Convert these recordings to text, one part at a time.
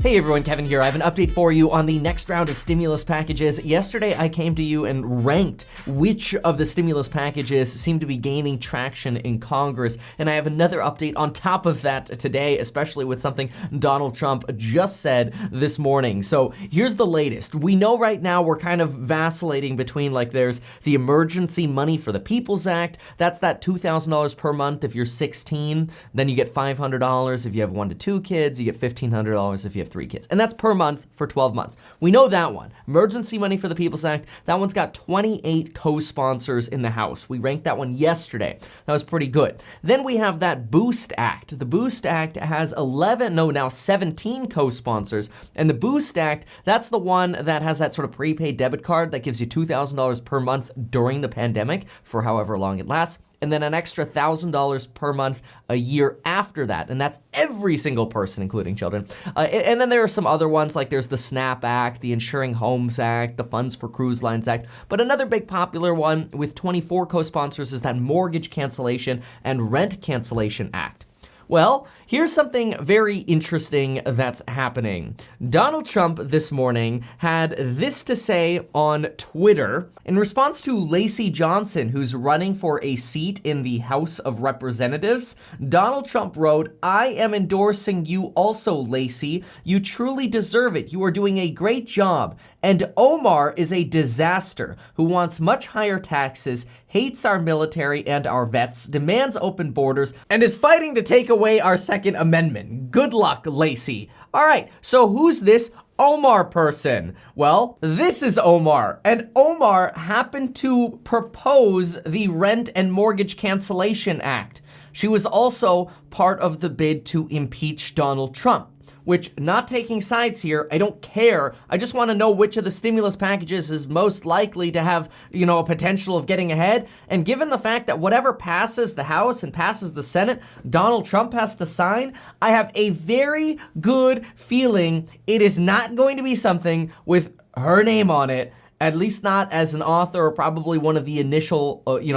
Hey everyone, Kevin here. I have an update for you on the next round of stimulus packages. Yesterday, I came to you and ranked which of the stimulus packages seem to be gaining traction in Congress. And I have another update on top of that today, especially with something Donald Trump just said this morning. So here's the latest. We know right now we're kind of vacillating between, like, there's the Emergency Money for the People's Act. That's that $2,000 per month if you're 16. Then you get $500 if you have 1 to 2 kids. You get $1,500 if you have 3 kids. And that's per month for 12 months. We know that one. Emergency Money for the People's Act, that one's got 28 co-sponsors in the House. We ranked that one yesterday. That was pretty good. Then we have that Boost Act. The Boost Act has 17 co-sponsors. And the Boost Act, that's the one that has that sort of prepaid debit card that gives you $2,000 per month during the pandemic for however long it lasts. And then an extra $1,000 per month a year after that. And that's every single person, including children. And then there are some other ones, like there's the SNAP Act, the Insuring Homes Act, the Funds for Cruise Lines Act. But another big popular one with 24 co-sponsors is that Mortgage Cancellation and Rent Cancellation Act. Well, here's something very interesting that's happening. Donald Trump this morning had this to say on Twitter in response to Lacey Johnson, who's running for a seat in the House of Representatives. Donald Trump wrote, "I am endorsing you also, Lacey. You truly deserve it. You are doing a great job. And Omar is a disaster who wants much higher taxes, hates our military and our vets, demands open borders, and is fighting to take away our Second Amendment. Good luck, Lacey." All right, so who's this Omar person? Well, this is Omar, and Omar happened to propose the Rent and Mortgage Cancellation Act. She was also part of the bid to impeach Donald Trump. Which, not taking sides here, I don't care. I just want to know which of the stimulus packages is most likely to have, a potential of getting ahead. And given the fact that whatever passes the House and passes the Senate, Donald Trump has to sign, I have a very good feeling it is not going to be something with her name on it, at least not as an author or probably one of the initial,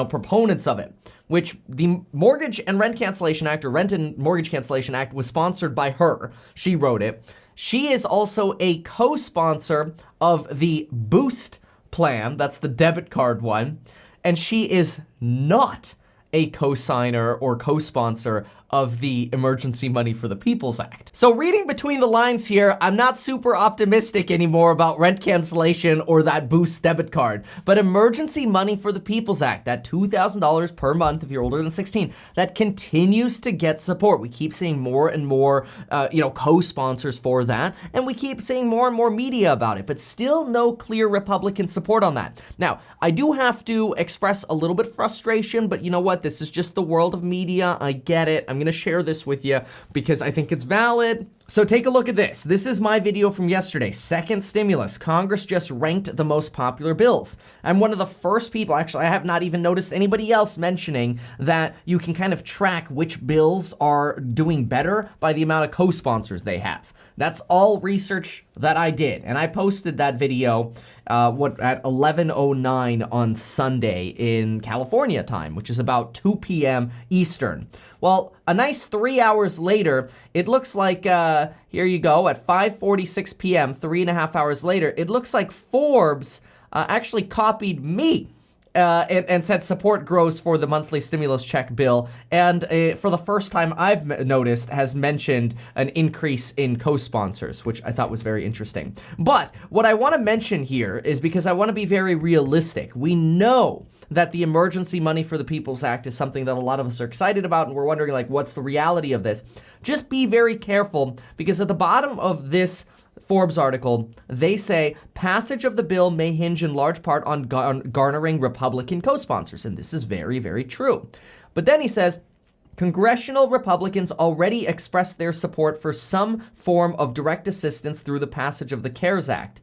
proponents of it. Which the Mortgage and Rent Cancellation Act, or Rent and Mortgage Cancellation Act, was sponsored by her. She wrote it. She is also a co-sponsor of the Boost plan. That's the debit card one. And she is not a co-signer or co-sponsor of the Emergency Money for the People's Act. So reading between the lines here, I'm not super optimistic anymore about rent cancellation or that Boost debit card. But Emergency Money for the People's Act, that $2,000 per month if you're older than 16, that continues to get support. We keep seeing more and more, co-sponsors for that, and we keep seeing more and more media about it, but still no clear Republican support on that. Now, I do have to express a little bit of frustration, but you know what? This is just the world of media. I get it. I'm going to share this with you because I think it's valid. So take a look at this. This is my video from yesterday. Second stimulus. Congress just ranked the most popular bills. I'm one of the first people, actually, I have not even noticed anybody else mentioning that you can kind of track which bills are doing better by the amount of co-sponsors they have. That's all research that I did. And I posted that video at 11:09 on Sunday in California time, which is about 2 p.m. Eastern. Well, a nice 3 hours later, it looks like, here you go, at 5:46 p.m., 3.5 hours later, it looks like Forbes actually copied me. And said support grows for the monthly stimulus check bill. And for the first time I've noticed has mentioned an increase in co-sponsors, which I thought was very interesting. But what I want to mention here is because I want to be very realistic. We know that the Emergency Money for the People's Act is something that a lot of us are excited about, and we're wondering, like, what's the reality of this? Just be very careful, because at the bottom of this Forbes article, they say passage of the bill may hinge in large part on garnering Republican co-sponsors. And this is very, very true. But then he says, congressional Republicans already expressed their support for some form of direct assistance through the passage of the CARES Act.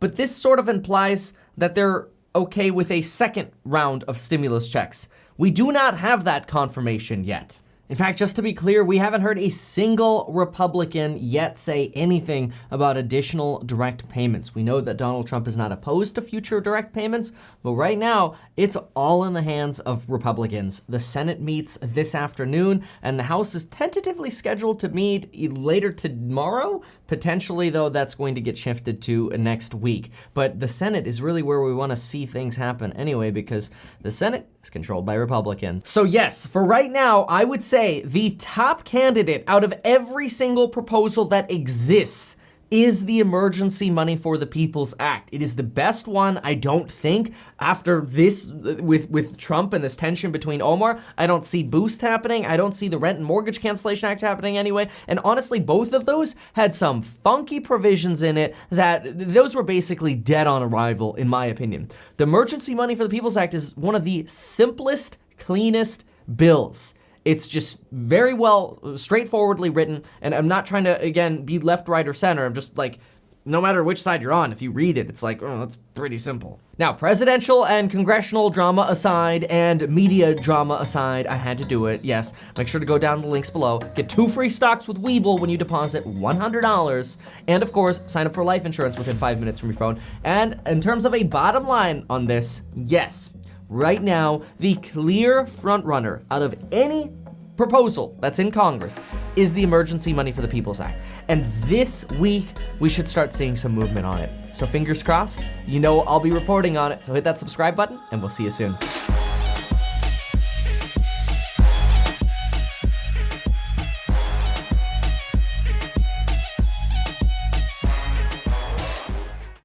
But this sort of implies that they're okay with a second round of stimulus checks. We do not have that confirmation yet. In fact, just to be clear, we haven't heard a single Republican yet say anything about additional direct payments. We know that Donald Trump is not opposed to future direct payments, but right now, it's all in the hands of Republicans. The Senate meets this afternoon, and the House is tentatively scheduled to meet later tomorrow. Potentially, though, that's going to get shifted to next week. But the Senate is really where we want to see things happen anyway, because the Senate is controlled by Republicans. So yes, for right now, I would say the top candidate out of every single proposal that exists is the Emergency Money for the People's Act. It is the best one, I don't think. After this, with Trump and this tension between Omar, I don't see Boost happening. I don't see the Rent and Mortgage Cancellation Act happening anyway. And honestly, both of those had some funky provisions in it that those were basically dead on arrival, in my opinion. The Emergency Money for the People's Act is one of the simplest, cleanest bills. It's just very well, straightforwardly written, and I'm not trying to, again, be left, right, or center. I'm just like, no matter which side you're on, if you read it, it's like, oh, that's pretty simple. Now, presidential and congressional drama aside, and media drama aside, I had to do it, yes. Make sure to go down the links below. Get 2 free stocks with Webull when you deposit $100. And of course, sign up for life insurance within 5 minutes from your phone. And in terms of a bottom line on this, yes. Right now, the clear frontrunner out of any proposal that's in Congress is the Emergency Money for the People's Act. And this week, we should start seeing some movement on it. So fingers crossed, you know I'll be reporting on it. So hit that subscribe button, and we'll see you soon.